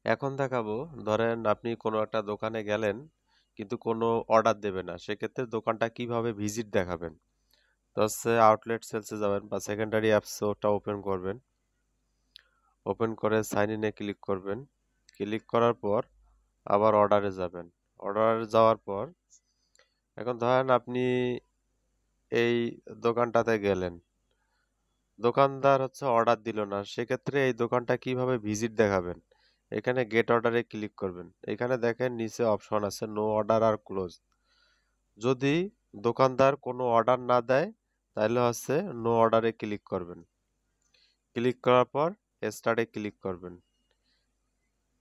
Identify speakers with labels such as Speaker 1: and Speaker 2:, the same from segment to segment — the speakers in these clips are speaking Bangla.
Speaker 1: এখন দেখাবো, ধরেন আপনি কোনো একটা দোকানে গেলেন কিন্তু কোনো অর্ডার দেবে না, সেক্ষেত্রে দোকানটা কিভাবে ভিজিট দেখাবেন। তো হচ্ছে আউটলেট সেলসে যাবেন বা সেকেন্ডারি অ্যাপস ওটা ওপেন করবেন। ওপেন করে সাইন ইনে ক্লিক করবেন। ক্লিক করার পর আবার অর্ডারে যাবেন। অর্ডারে যাওয়ার পর এখন ধরেন আপনি এই দোকানটাতে গেলেন, দোকানদার হচ্ছে অর্ডার দিল না, সেক্ষেত্রে এই দোকানটা কিভাবে ভিজিট দেখাবেন। এখানে গেট অর্ডারে ক্লিক করবেন। এখানে দেখেন নিচে অপশন আছে নো অর্ডার আর ক্লোজ। যদি দোকানদার কোনো অর্ডার না দেয় তাহলে হচ্ছে নো অর্ডারে ক্লিক করবেন। ক্লিক করার পর স্টার্টে ক্লিক করবেন।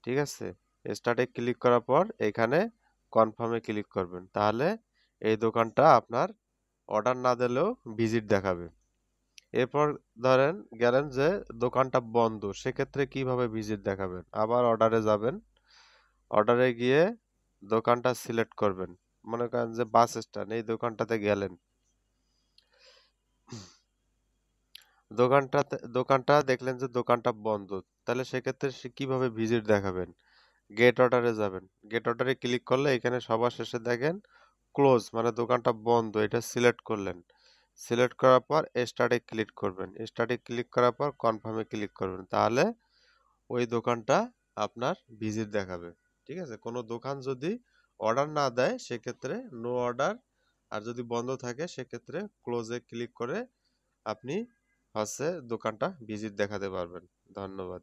Speaker 1: ঠিক আছে, স্টার্টে ক্লিক করার পর এখানে কনফার্মে ক্লিক করবেন। তাহলে এই দোকানটা আপনার অর্ডার না দিলেও ভিজিট দেখাবে। এরপর ধরেন গেলেন যে দোকানটা বন্ধ, সেক্ষেত্রে কিভাবে ভিজিট দেখাবেন। আবার অর্ডারে যাবেন। অর্ডারে গিয়ে দোকানটা সিলেক্ট করবেন। মনে করেন যে বাস স্ট্যান্ড, এই দোকানটাতে গেলেন। দোকানটা দেখলেন যে দোকানটা বন্ধ, তাহলে সেক্ষেত্রে কিভাবে ভিজিট দেখাবেন। গেট অর্ডারে যাবেন। গেট অর্ডারে ক্লিক করলে এখানে সবার শেষে দেখেন ক্লোজ, মানে দোকানটা বন্ধ, এটা সিলেক্ট করলেন। সিলেক্ট করার পর স্টার্টে ক্লিক করবেন। স্টার্টে ক্লিক করার পর কনফার্মে ক্লিক করবেন। তাহলে ওই দোকানটা আপনার ভিজিট দেখাবে। ঠিক আছে, কোনো দোকান যদি অর্ডার না দেয় সেক্ষেত্রে নো অর্ডার, আর যদি বন্ধ থাকে সেক্ষেত্রে ক্লোজে ক্লিক করে আপনি হচ্ছে দোকানটা ভিজিট দেখাতে পারবেন। ধন্যবাদ।